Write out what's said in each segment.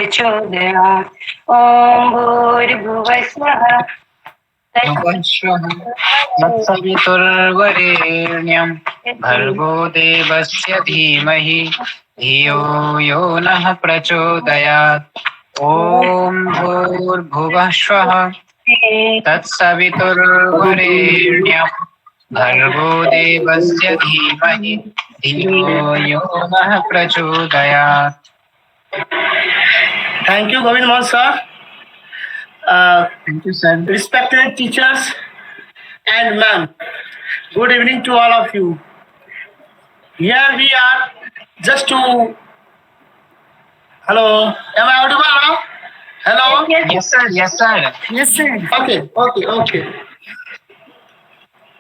प्रचोदयात् ॐ भूर्भुवस्वः तत्सवितुर्वरेण्यं भर्गो देवस्य धीमहि धियो यो नः प्रचोदयात् ॐ भूर्भुवः स्वः तत्सवितुर्वरेण्यं भर्गो देवस्य धीमहि धियो यो नः प्रचोदयात्. Thank you, Govind Mohan sir. Thank you, sir. Respected teachers and ma'am, good evening to all of you. Here we are just to. Hello, am I audible now? Hello. Yes, sir. Yes, sir. Yes, sir. Okay.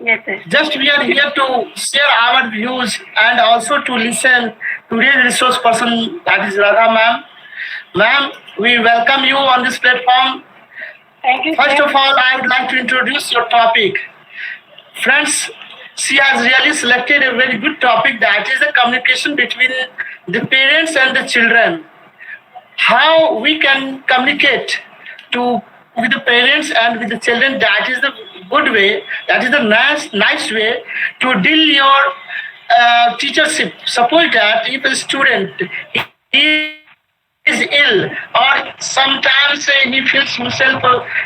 Yes, sir. Just we are here to share our views and also to listen to today's resource person, that is Radha ma'am. Ma'am, we welcome you on this platform. Thank you, First sir. of all, I would like to introduce your topic. Friends, she has really selected a very good topic, that is the communication between the parents and the children. How we can communicate with the parents and with the children, that is the good way, that is the nice way to deal your teachership. Suppose that if a student is ill or sometimes he feels himself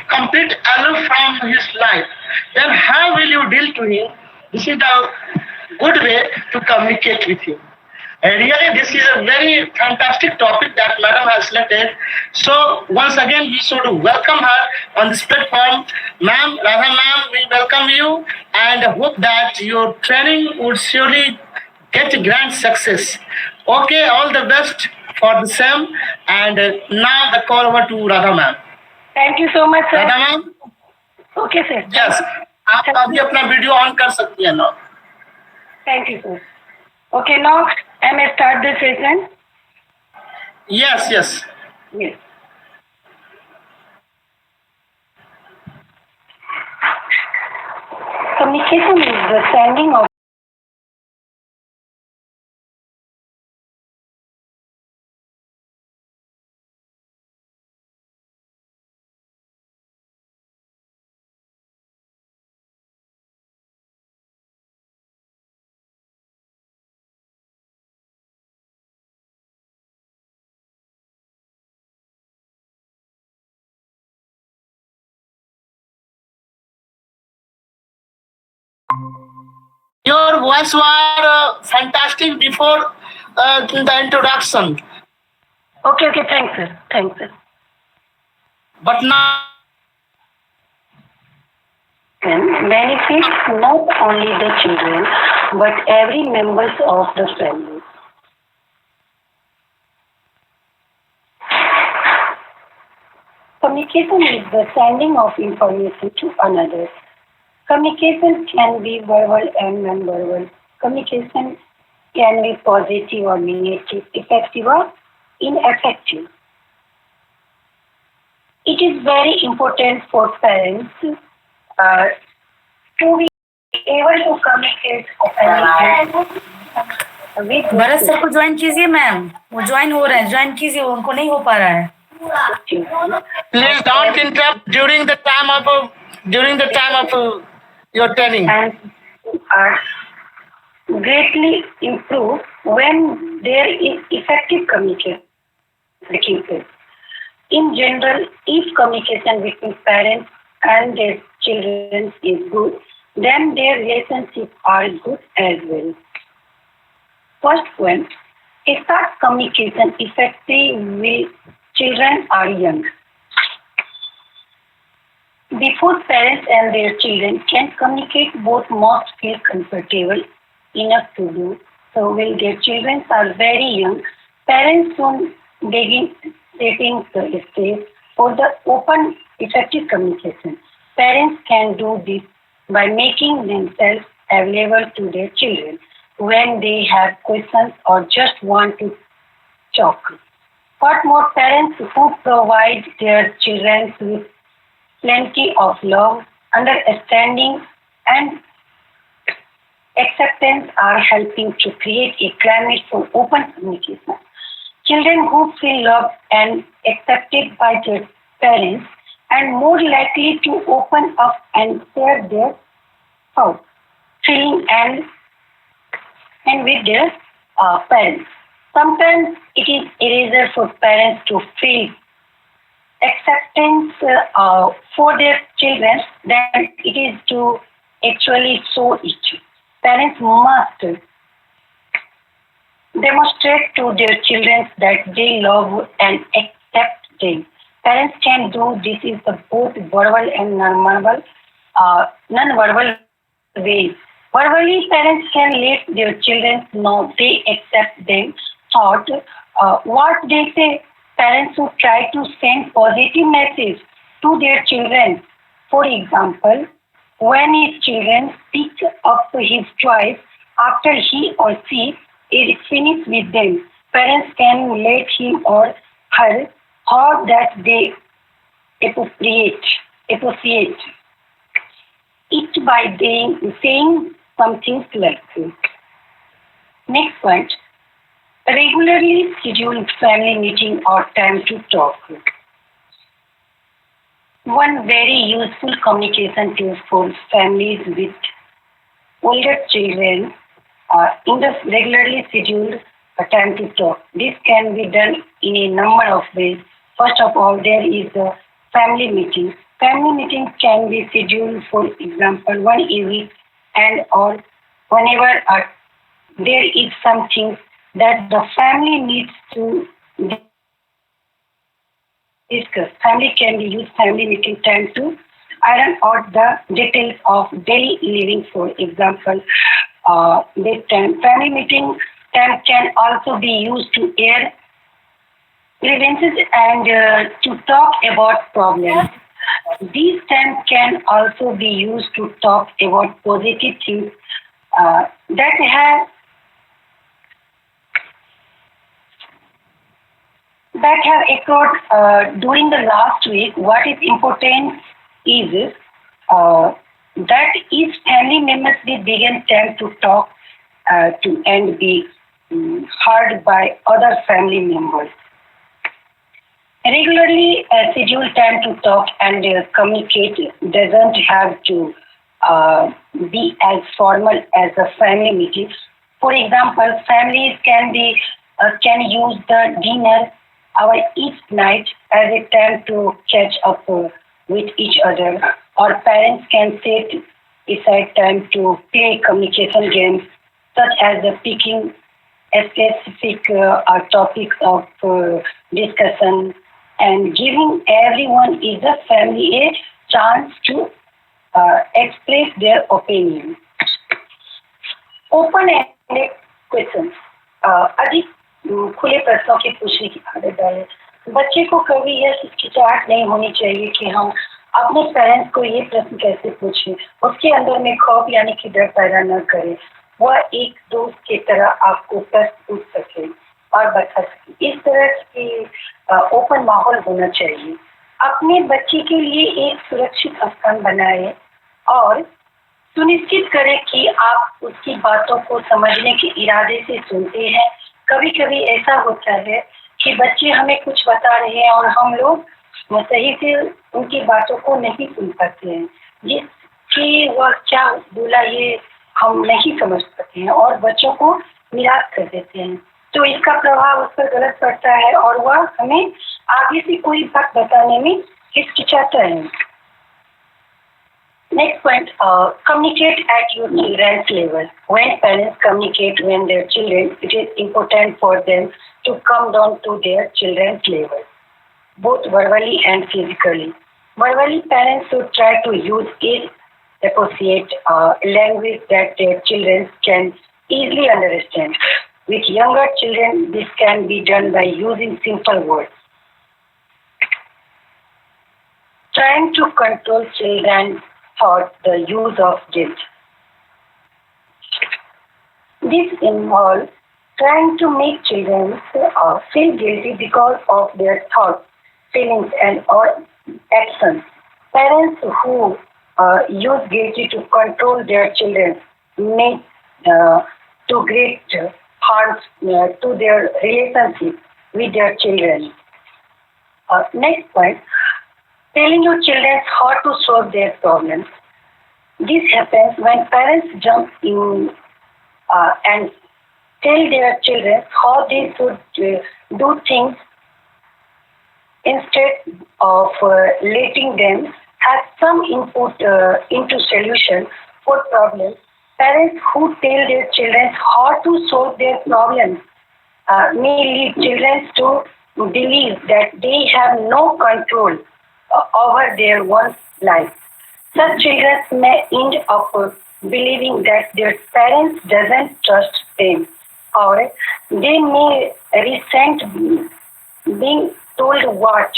complete aloof from his life, then how will you deal to him? This is the good way to communicate with him. And really, this is a very fantastic topic that Madam has selected. So once again, we should welcome her on this platform. Ma'am, Radha ma'am, we welcome you and hope that your training would surely get grand success. Okay, all the best for the same. And now the call over to Radha ma'am. Thank you so much, sir. Radha ma'am? Okay, sir. Yes. आप अभी अपना video on कर सकती हैं ना. Thank you, sir. Okay, now I may start the session. Yes. Yes. Communication is the sending of Your voice was fantastic before the introduction, Okay, thanks, sir. but now Benefits not only the children but every members of the family. Communication is the sending of information to another. Communication can be verbal and non-verbal. Communication can be positive or negative, effective or ineffective. It is very important for parents to be able to communicate openly with Bharat sir को join कीजिए ma'am, वो join हो रहे हैं, join कीजिए, उनको नहीं हो पा रहा है. please don't interrupt during the time of your training. and are greatly improved when there is effective communication. In general, if communication between parents and their children is good, then their relationships are good as well. First point, start communication effective when children are young. Before parents and their children can communicate, both must feel comfortable enough to do so. When their children are very young, parents soon begin setting the stage for the open, effective communication. Parents can do this by making themselves available to their children when they have questions or just want to talk. Furthermore, parents who provide their children with plenty of love, understanding, and acceptance are helping to create a climate for open communication. Children who feel loved and accepted by their parents and more likely to open up and share their thoughts, feeling and with their parents. Sometimes it is easier for parents to feel acceptance for their children than it is to actually show it. Parents must demonstrate to their children that they love and accept them. Parents can do this in the both verbal and non-verbal ways. Verbally, parents can let their children know they accept them. Thought what they say. Parents should try to send positive message to their children. For example, when his children pick up his toys after he or she is finished with them, parents can let him or her how that they appropriate appreciate it by saying something like this. Next point, regularly schedule family meeting or time to talk. One very useful communication tool for families with older children in the regularly scheduled time to talk. This can be done in a number of ways. First of all, there is the family meeting. Family meetings can be scheduled, for example, one a week and or whenever there is something that the family needs to discuss. Family can be used family meeting time to iron out the details of daily living. For example, this time family meeting time can also be used to air grievances and to talk about problems. These time can also be used to talk about positive things that have occurred during the last week. What is important is that each family members will begin time to talk to and be heard by other family members. Regularly schedule time to talk and communicate doesn't have to be as formal as a family meeting. For example, families can use the dinner hour each night as a time to catch up with each other, or parents can set aside time to play communication games such as picking a specific topic of discussion and giving everyone in the family a chance to express their opinion. Open-ended questions. अधिक खुले प्रश्नों की पूछने की आदत डालें। बच्चे को कभी यह हिचकिचाहट नहीं होनी चाहिए कि हम अपने पेरेंट्स को ये प्रश्न कैसे पूछें। उसके अंदर में खौफ यानी कि डर पैदा न करें। वह एक दोस्त की तरह आपको प्रश्न पूछ सके और बता सके। इस तरह की ओपन माहौल होना चाहिए। अपने बच्चे के लिए एक सुरक्षित स्थान बनाएं और सुनिश्चित करें कि आप उसकी बातों को समझने के इरादे से सुनते हैं। कभी कभी ऐसा होता है कि बच्चे हमें कुछ बता रहे हैं और हम लोग सही से उनकी बातों को नहीं सुन पाते हैं, जिसकी वह क्या बोला ये हम नहीं समझ पाते हैं और बच्चों को निराश कर देते हैं। तो इसका प्रभाव उस पर गलत पड़ता है और वह हमें आगे से कोई बात बताने में हिचकिचाता है। Next point, communicate at your children's level. When parents communicate with their children, it is important for them to come down to their children's level, both verbally and physically. Verbally, parents should try to use appropriate language that their children can easily understand. With younger children, this can be done by using simple words. Trying to control children thought the use of guilt. This involves trying to make children feel guilty because of their thoughts, feelings, and or actions. Parents who use guilty to control their children may to great harm to their relationship with their children. Next point, telling your children how to solve their problems. This happens when parents jump in and tell their children how they should do things instead of letting them have some input into solution for problems. Parents who tell their children how to solve their problems may lead children to believe that they have no control over their own life. Such children may end up believing that their parents doesn't trust them, or they may resent being told what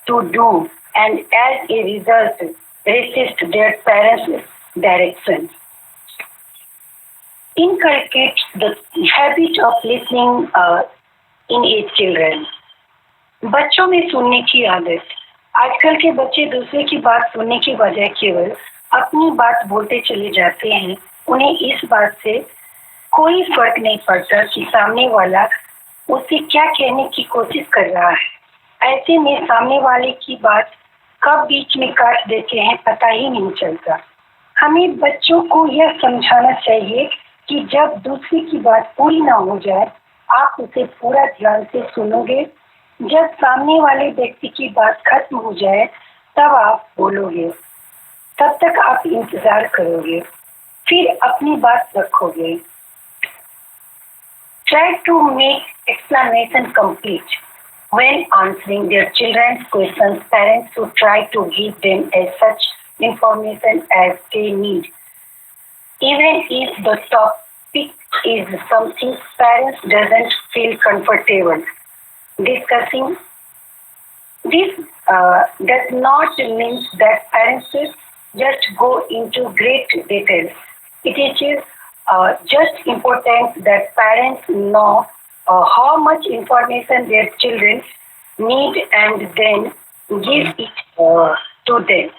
to do, and as a result resist their parents' direction. Inculcate the habit of listening in age children. बच्चों में सुनने की आदत। आजकल के बच्चे दूसरे की बात सुनने की बजाय केवल अपनी बात बोलते चले जाते हैं। उन्हें इस बात से कोई फर्क नहीं पड़ता कि सामने वाला उससे क्या कहने की कोशिश कर रहा है। ऐसे में सामने वाले की बात कब बीच में काट देते हैं पता ही नहीं चलता। हमें बच्चों को यह समझाना चाहिए कि जब दूसरे की बात पूरी ना हो जाए आप उसे पूरा ध्यान से सुनोगे। जब सामने वाले व्यक्ति की बात खत्म हो जाए तब आप बोलोगे। तब तक आप इंतजार करोगे, फिर अपनी बात रखोगे। Try to make explanation complete. When answering their children's questions, parents should try to give them as such information as they need. Even if the topic is something parents doesn't feel comfortable discussing, this does not mean that parents just go into great details. It is just important that parents know how much information their children need and then give it to them.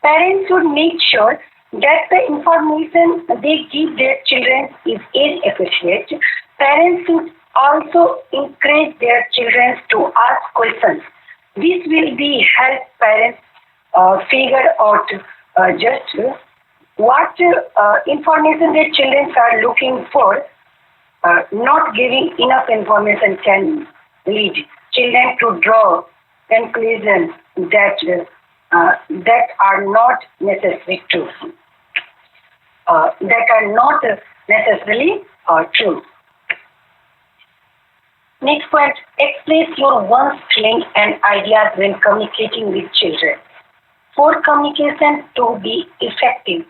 Parents should make sure that the information they give their children is age appropriate. Parents should also encourage their children to ask questions. This will be help parents figure out just what information their children are looking for. Not giving enough information can lead children to draw conclusions that are not necessary true. That are not necessarily true. Next point, express your one's feelings and ideas when communicating with children. For communication to be effective,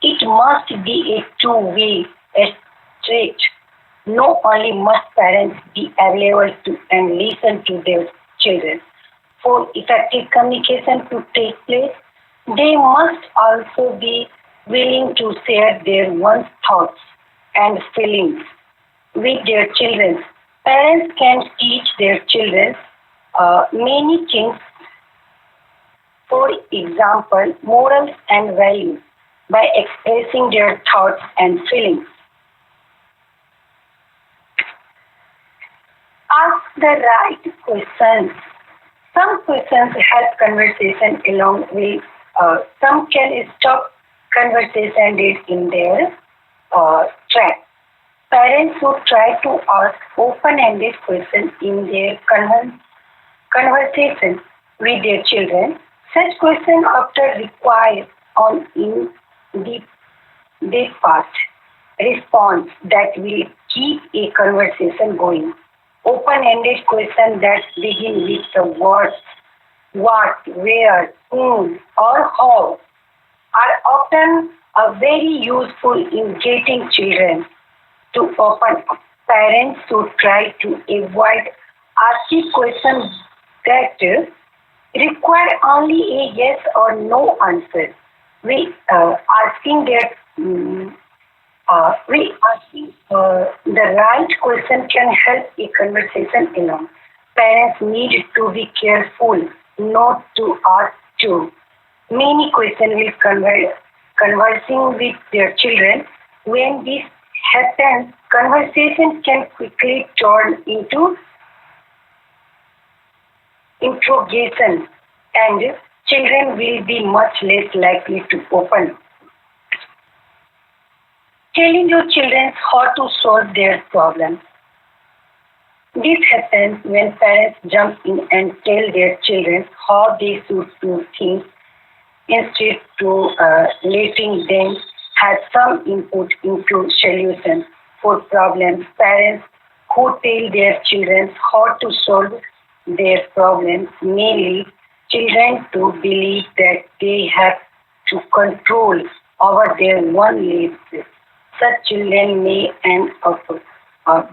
it must be a two-way street. Not only must parents be available to and listen to their children. For effective communication to take place, they must also be willing to share their own thoughts and feelings with their children. Parents can teach their children many things, for example, morals and values, by expressing their thoughts and feelings. Ask the right questions. Some questions help conversation along with some can stop conversation dead in their track. Parents should try to ask open-ended questions in their conversation with their children. Such questions often require an in-depth response that will keep a conversation going. Open-ended questions that begin with the words what, where, whom, or how are often very useful in getting children to open up. Parents should try to avoid asking questions that require only a yes or no answer. Asking the right question can help a conversation along. Parents need to be careful not to ask too many questions while conversing with their children. When this happens, conversation can quickly turn into interrogation, and children will be much less likely to open. Telling your children how to solve their problems. This happens when parents jump in and tell their children how they should do things instead to letting them have some input into solutions for problems. Parents who tell their children how to solve their problems may lead children to believe that they have to control over their own lives. Such children may end up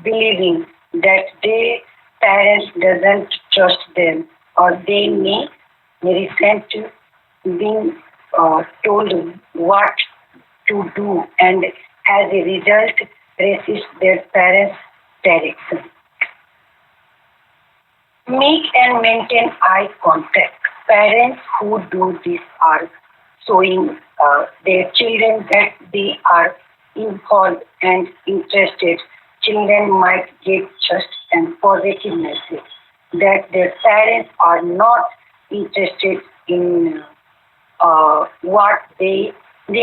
believing that their parents doesn't trust them, or they may resent being told what to do, and as a result resist their parents' direction. Make and maintain eye contact. Parents who do this are showing their children that they are involved and interested. Children might get just and positive message that their parents are not interested in what they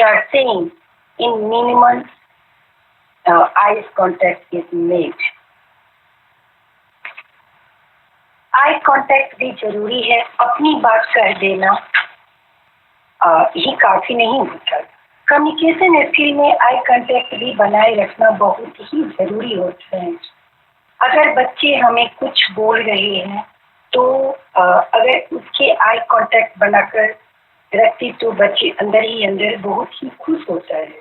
are saying. In minimum eye contact is made. Eye contact भी जरूरी है. अपनी बात कर देना ही काफी नहीं होता. कम्युनिकेशन स्किल में आई कांटेक्ट भी बनाए रखना बहुत ही जरूरी होता है. अगर बच्चे हमें कुछ बोल रहे हैं तो अगर उसके आई कांटेक्ट बनाकर रखती तो बच्चे अंदर ही अंदर बहुत ही खुश होता है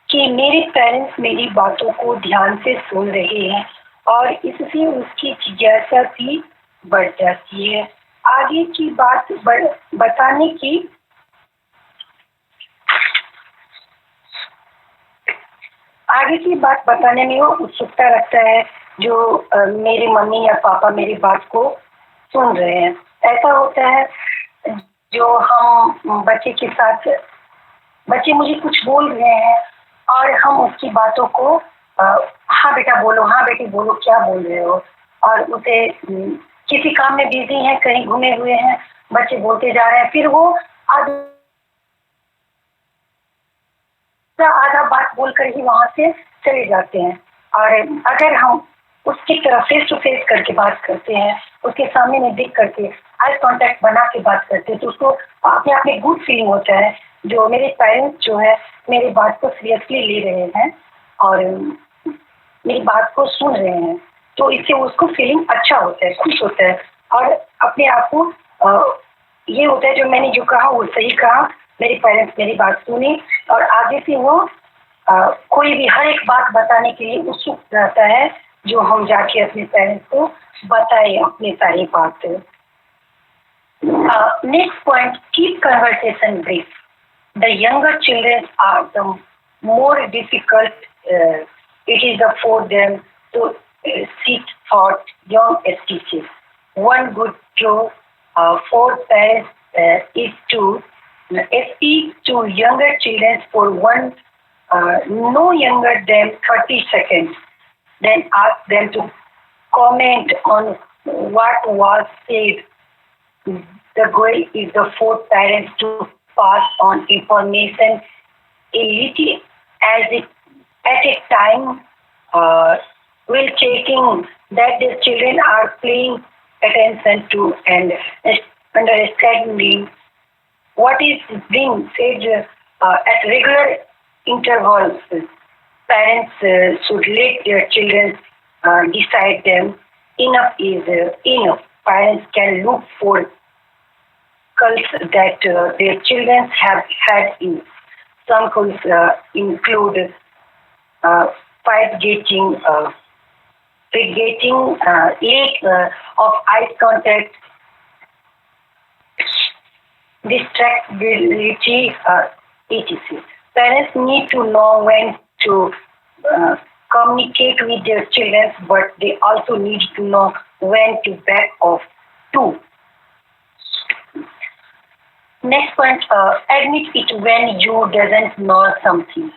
कि मेरे पेरेंट्स मेरी बातों को ध्यान से सुन रहे हैं, और इससे उसकी जिज्ञासा भी बढ़ जाती है. आगे की बात बताने की आगे की बात बताने में वो उत्सुकता रखता है जो मेरे मम्मी या पापा मेरी बात को सुन रहे हैं. ऐसा होता है जो हम बच्चे के साथ, बच्चे मुझे कुछ बोल रहे हैं और हम उसकी बातों को हाँ बेटा बोलो, हाँ बेटी बोलो, क्या बोल रहे हो, और उसे किसी काम में बिजी हैं, कहीं घूमे हुए हैं, बच्चे बोलते जा रहे हैं, फिर वो आधा बात बोलकर ही वहां से चले जाते हैं. और अगर हम उसकी तरफ फेस टू फेस करके बात करते हैं, उसके सामने में दिख करके आई कांटेक्ट बना के बात करते हैं, तो उसको अपने आप में गुड फीलिंग होता है जो मेरे पेरेंट्स जो है मेरी बात को सीरियसली ले रहे हैं और मेरी बात को सुन रहे हैं. तो इससे उसको फीलिंग अच्छा होता है, खुश होता है, और अपने आप को ये होता है जो मैंने जो कहा वो सही कहा, मेरे पेरेंट्स मेरी बात सुनी, और आगे से वो कोई भी हर एक बात बताने के लिए उत्सुक रहता है जो हम जाके अपने पेरेंट्स को बताएं अपनी सारी बात. Next point, keep conversation brief. The younger children are the more difficult it is for them to seek out young teachers. One good job for parents is to speak to younger children for one no younger than 30 seconds. Then ask them to comment on what was said. The goal is for parents to pass on information a little at a time, while checking that the children are paying attention to and understanding what is being said at regular intervals. Parents should let their children decide them. Enough is enough. Parents can look for cults that their children have had in. Some cults include fight-getting, lack of eye contact, distractibility, etc. Parents need to know when to communicate with their children, but they also need to know when to back off too. Next point, admit it when you doesn't know something.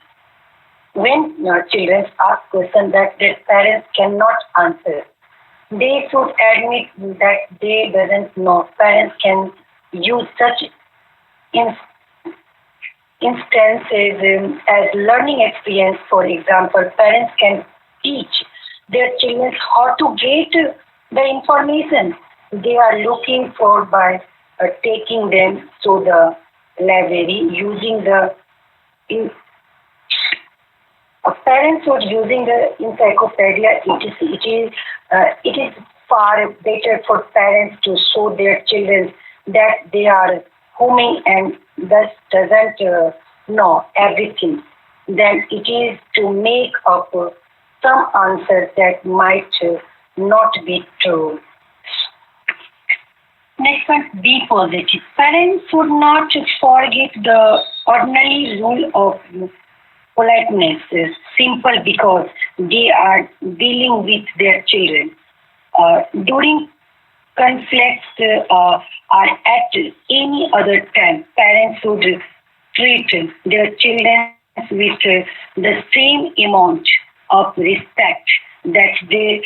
When your children ask questions that their parents cannot answer, They should admit that they doesn't know. Parents can use such in- instances as learning experience. For example, parents can teach their children how to get the information they are looking for by taking them to the library using the in, parents were using the encyclopedia. It is far better for parents to show their children that they are homing and thus doesn't know everything than it is to make up some answers that might not be true. Next one, be positive. Parents should not forget the ordinary rule of politeness is simple because they are dealing with their children. During conflicts or at any other time, parents should treat their children with the same amount of respect that they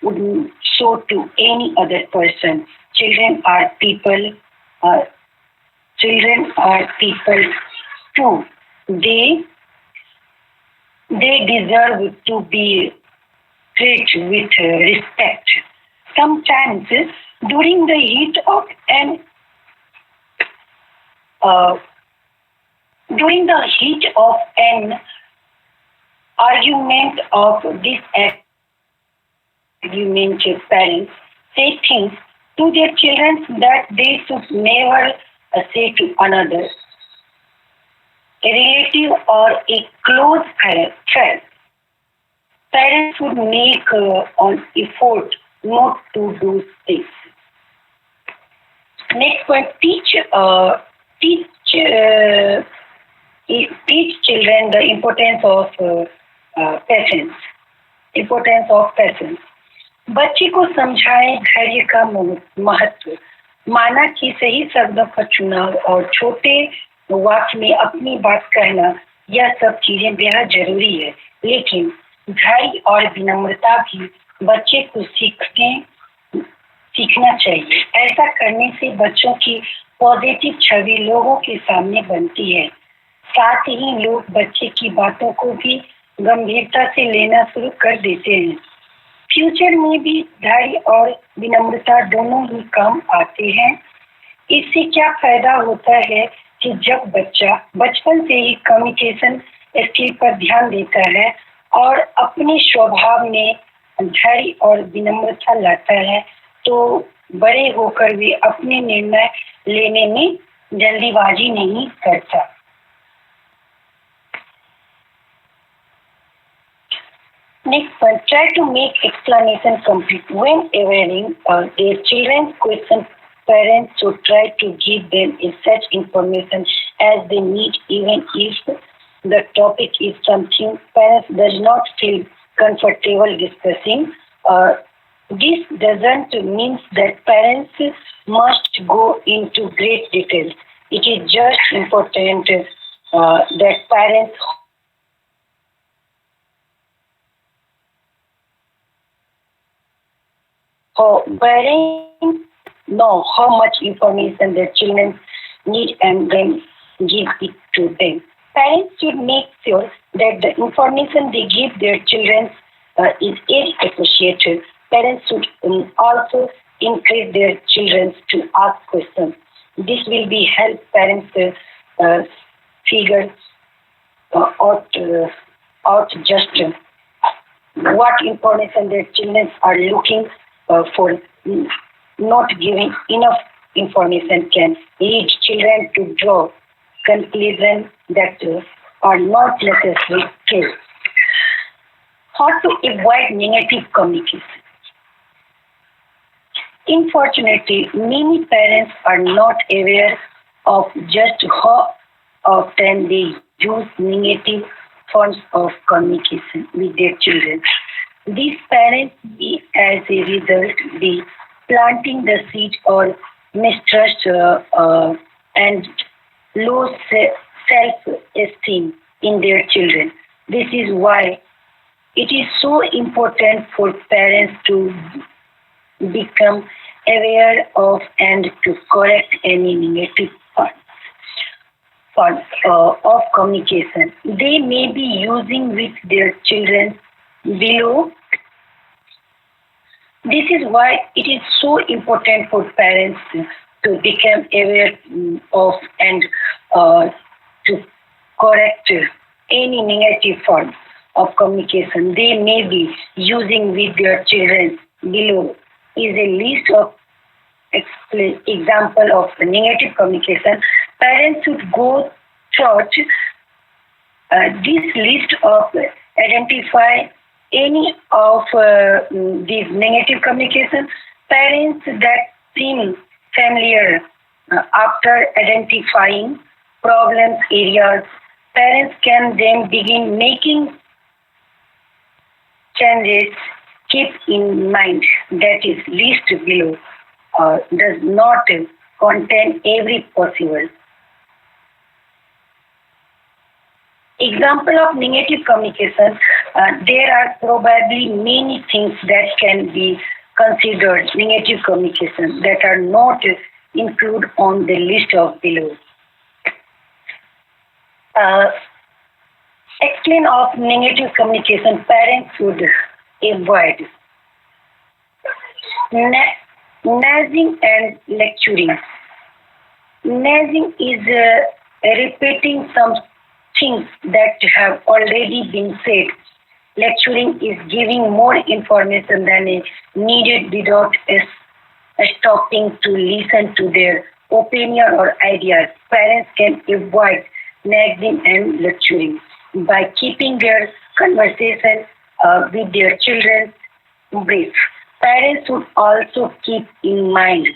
would show to any other person. Children are people. Uh, children are people too. They they deserve to be treated with respect. Sometimes, during the heat of an uh, during the heat of an argument of disagreement, parents say things to their children that they should never say to another, a relative or a close friend. Parents should make an effort not to do this. Next point, teach, uh, teach children the patience. Importance of patience. बच्चे को समझाएं धैर्य का महत्व, माना कि सही शब्दों का चुनाव और छोटे वाक्य में अपनी बात कहना, यह सब चीजें बेहद जरूरी है, लेकिन धैर्य और विनम्रता भी बच्चे को सीखना चाहिए। ऐसा करने से बच्चों की पॉजिटिव छवि लोगों के सामने बनती है। साथ ही लोग बच्चे की बातों को भी गंभीरता से लेना शुरू कर देते हैं। फ्यूचर में भी धैर्य और विनम्रता दोनों ही काम आते हैं। इससे क्या फायदा होता है कि जब बच्चा बचपन से ही कम्युनिकेशन स्किल पर ध्यान देता है और अपने स्वभाव में धैर्य और विनम्रता लाता है, तो बड़े होकर वे अपने निर्णय लेने में जल्दीबाजी नहीं करता। Next one, try to make explanation complete. When evaluating their children's question, parents should try to give them such information as they need, even if the topic is something parents does not feel comfortable discussing. This doesn't mean that parents must go into great details. It is just important that parents parents know how much information their children need and then give it to them. Parents should make sure that the information they give their children is age appreciated. Parents should also encourage their children to ask questions. This will be help parents figure out just what information their children are looking for. Not giving enough information can lead children to draw conclusions that are not necessarily true. How to avoid negative communication? Unfortunately, many parents are not aware of just how often they use negative forms of communication with their children. These parents may, as a result, be planting the seed or mistrust and low self-esteem in their children. This is why it is so important for parents to become aware of and to correct any negative parts of communication they may be using with their children below. This is why it is so important for parents to become aware of and to correct any negative form of communication they may be using with their children. Below is a list of example of negative communication. Parents should go through this list of identify any of these negative communication. Parents that seem familiar after identifying problems areas, parents can then begin making changes. Keep in mind that is list below does not contain every possible example of negative communication. There are probably many things that can be considered negative communication that are not included on the list of below. Explain of negative communication parents should avoid nagging and lecturing. Nagging is repeating some things that have already been said. Lecturing is giving more information than is needed without stopping to listen to their opinion or ideas. Parents can avoid nagging and lecturing by keeping their conversation with their children brief. Parents should also keep in mind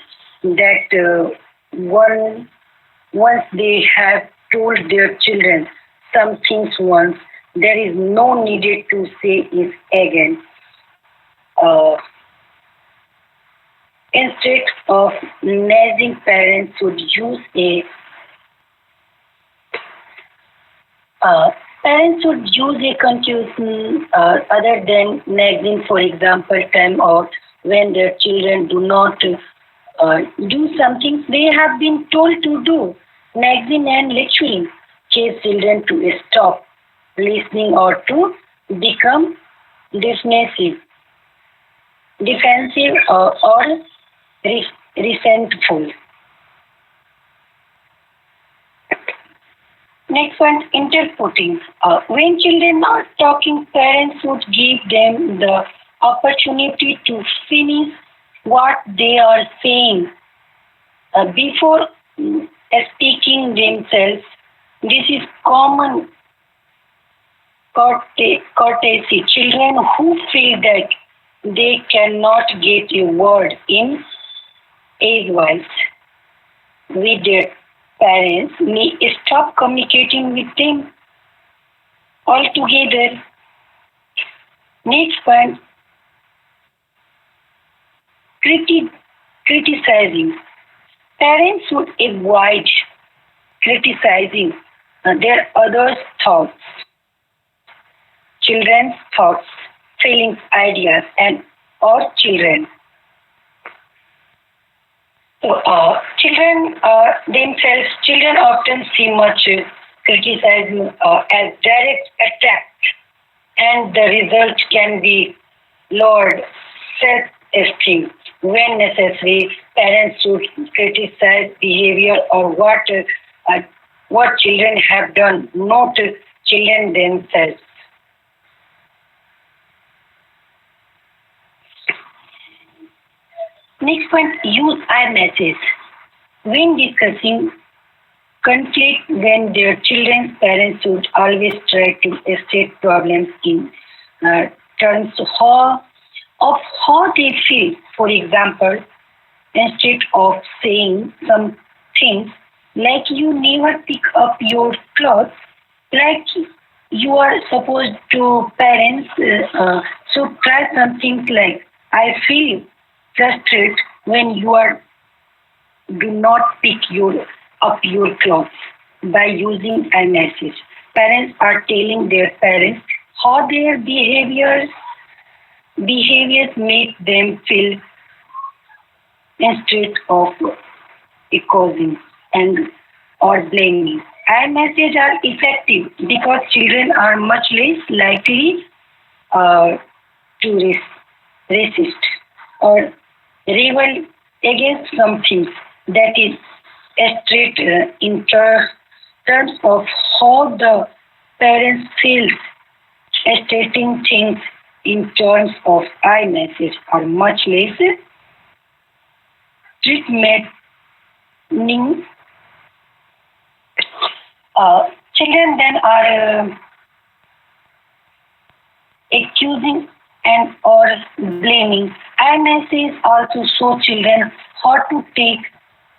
that once they have told their children some things once, there is no needed to say it again. Uh, Instead of nagging, parents should use a parents should use a confusion other than nagging. For example, time out when their children do not do something they have been told to do. Nagging and lecturing case children to stop listening or to become defensive or resentful. Next one, interpreting. When children are talking, parents should give them the opportunity to finish what they are saying before speaking themselves. This is common courtesy. Children who feel that they cannot get a word in edgewise with their parents may stop communicating with them altogether. Next point, criticizing. Parents should avoid criticizing their others' thoughts, children's thoughts, feelings, ideas, and or children. So, children often see much criticism as direct attack, and the result can be lowered self-esteem. When necessary, parents should criticize behavior or what children have done, not children themselves. Next point, use I message. When discussing conflict, when their children's parents should always try to state problems in terms of how they feel. For example, instead of saying some things like you never pick up your clothes, like you are supposed to, parents should try some things like I feel frustrated when you are do not pick up your clothes by using a message. Parents are telling their parents how their behaviors make them feel instead of accusing and or blaming. iMessage are effective because children are much less likely uh, to resist or rebel against something that is straight terms of how the parents feel. Stating things in terms of iMessage are much less threatening. Children then are accusing and or blaming. iMessage also show children how to take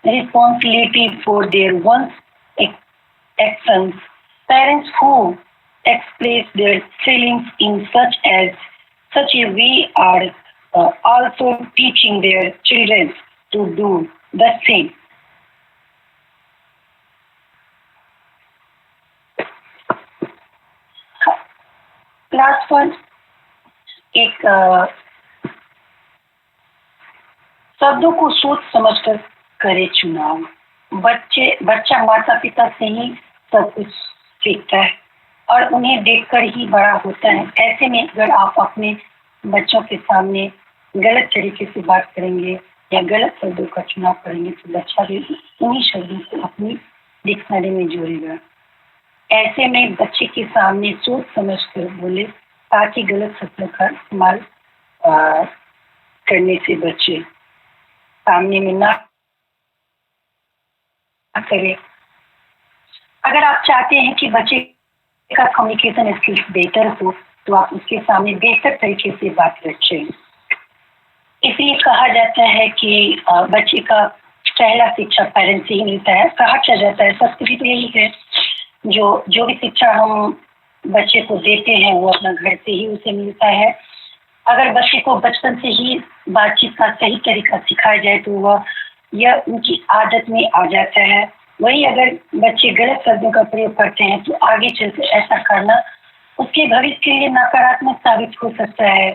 responsibility for their own actions. Parents who express their feelings in such a way are also teaching their children to do the same. Last one एक शब्दों को सोच समझकर करे चुनाव। बच्चा माता पिता से ही सब कुछ सीखता है और उन्हें देखकर ही बड़ा होता है। ऐसे में अगर आप अपने बच्चों के सामने गलत तरीके से बात करेंगे या गलत शब्दों का चुनाव करेंगे तो बच्चा भी उन्हीं शब्दों को अपनी डिक्शनरी में जोड़ेगा। ऐसे में बच्चे के सामने सोच समझ कर बोले ताकि गलत शब्दों का इस्तेमाल करने से बचे। सामने में ना करे। अगर आप चाहते हैं कि बच्चे का कम्युनिकेशन स्किल्स बेहतर हो तो आप उसके सामने बेहतर तरीके से बात रखें। इसलिए कहा जाता है कि बच्चे का पहला शिक्षा पेरेंट्स से ही मिलता है। कहा क्या जाता है, सत्य भी तो यही है। जो भी शिक्षा हम बच्चे को देते हैं वो अपना घर से ही उसे मिलता है। अगर बच्चे को बचपन से ही बातचीत का सही तरीका सिखाया जाए तो वह यह उनकी आदत में आ जाता है। वही अगर बच्चे गलत शब्दों का प्रयोग करते हैं तो आगे चलकर ऐसा करना उसके भविष्य के लिए नकारात्मक साबित हो सकता है।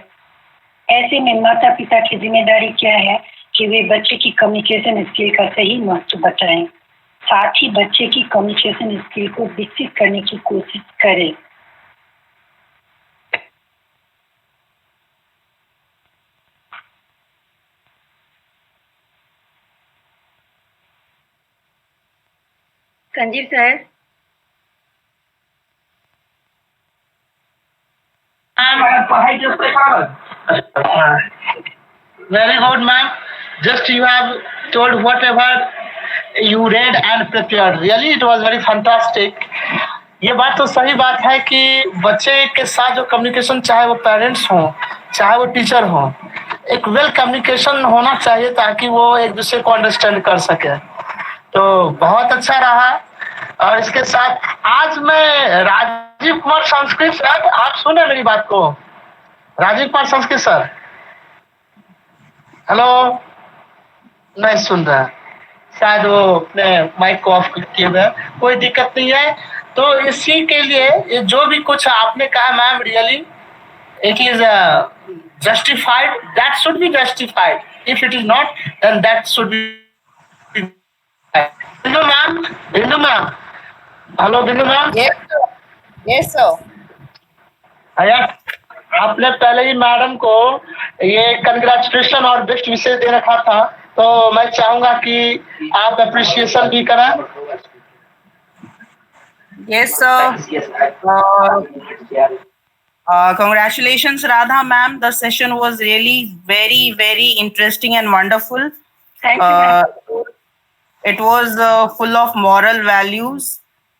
ऐसे में माता पिता की जिम्मेदारी क्या है कि वे बच्चे की कम्युनिकेशन स्किल का सही महत्व बताएं, साथ ही बच्चे की कम्युनिकेशन स्किल को विकसित करने की कोशिश करें। Sanjeev sir. Very good, ma'am. Just you have told whatever you read and prepared. Really, it was very fantastic. ये बात तो सही बात है कि बच्चे के साथ जो कम्युनिकेशन, चाहे वो पेरेंट्स हों चाहे वो टीचर हों, एक वेल कम्युनिकेशन होना चाहिए ताकि वो एक दूसरे को अंडरस्टैंड कर सके। तो बहुत अच्छा रहा। और इसके साथ आज मैं राजीव कुमार संस्कृत सर, आप सुने मेरी बात को? Rajiv Kumar Sanskrit sir, hello? नहीं सुन रहा, शायद वो अपने माइक को ऑफ किए हुए। कोई दिक्कत नहीं है। तो इसी के लिए ये जो भी कुछ आपने कहा ma'am, really it is justified, that should be justified. If it is not then that should be. Bindu ma'am, Bindu ma'am, hello Bindu ma'am. Yes sir. आपने पहले ही मैडम को ये कंग्रेचुलेशन और बेस्ट विशेष दे रखा था, तो मैं चाहूंगा कि आप अप्रिशिएशन भी करें। Yes, sir. Congratulations, Radha ma'am. The session was really very, very interesting and wonderful. Thank you, ma'am. It was full of moral values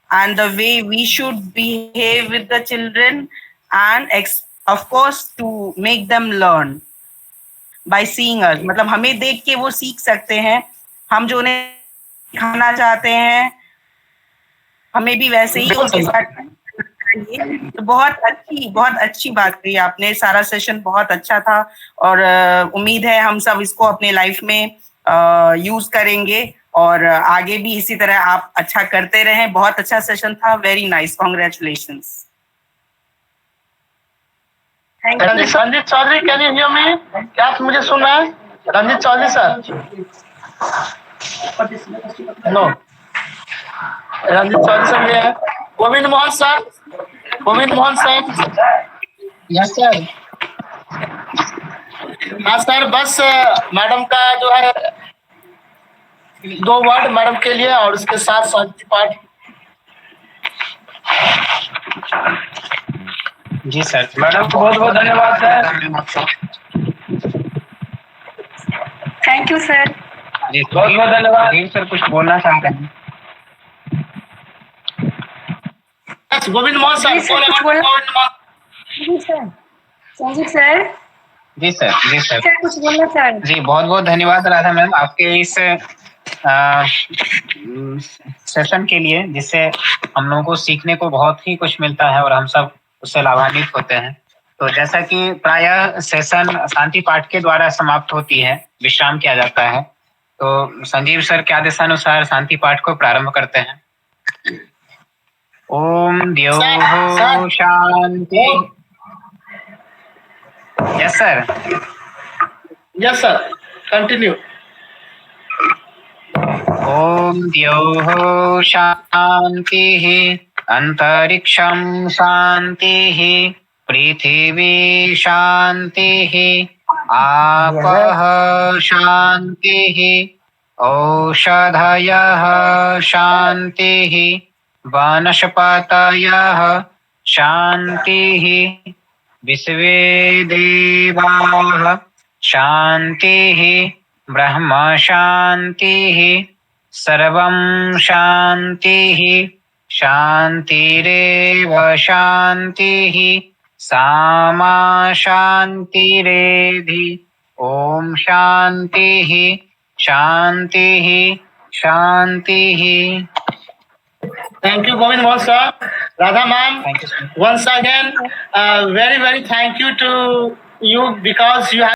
and the way we should behave with the children, and of course to make them learn by seeing us. मतलब हमें देख के वो सीख सकते हैं। हम जो उन्हें सिखाना चाहते हैं हमें भी वैसे ही उनके साथ चाहिए। तो बहुत अच्छी बात कही आपने। सारा सेशन बहुत अच्छा था और उम्मीद है हम सब इसको अपने लाइफ में यूज करेंगे और आगे भी इसी तरह आप अच्छा करते रहें। बहुत अच्छा सेशन था। Very nice, congratulations. Ranjit Chaudhary, can you hear me? क्या आप मुझे सुन रहे हैं? Ranjit Chaudhary sir, no, Ranjit Chaudhary sir ये है। Govind Mohan sir, Govind Mohan sir, yes sir. हाँ सर, बस मैडम का जो है 2 वर्ड मैडम के लिए और उसके साथ शांति पाठ। जी सर, मैडम को बहुत बहुत धन्यवाद सर। Thank you sir. जी बहुत बहुत धन्यवाद। जी सर, कुछ बोलना चाहते हैं? गोविंद मोहन सर, जी सर, कुछ बोलना? गोविंद मोहन जी सर, संजीव सर, जी सर, जी सर। सर कुछ बोलना सर? जी बहुत बहुत धन्यवाद राधा मैम आपके इस सेशन के लिए, जिससे हम लोगों को सीखने को बहुत ही कुछ मिलता है और हम सब उससे लाभान्वित होते हैं। तो जैसा कि प्रायः सेशन शांति पाठ के द्वारा समाप्त होती है, विश्राम किया जाता है, तो संजीव सर के आदेशानुसार शांति पाठ को प्रारंभ करते हैं। ओम द्योः शांति। Yes sir. Yes sir, continue. ओम द्योः शान्तिः, अंतरिक्षं शान्तिः, पृथिवी शान्तिः, आपः शान्तिः, औषधयः शान्तिः, वनस्पतयः शान्तिः, विश्वे देवाः शान्तिः, ब्रह्म शान्तिः, सर्वं शान्तिः, शान्तिरेव शान्तिः, सामा शान्तिरेधि। ओम शान्तिः शान्तिः शान्तिः। Thank you, Govind Mohan sir. Radha ma'am, Thank you, sir. once again, very, very thank you to you because you have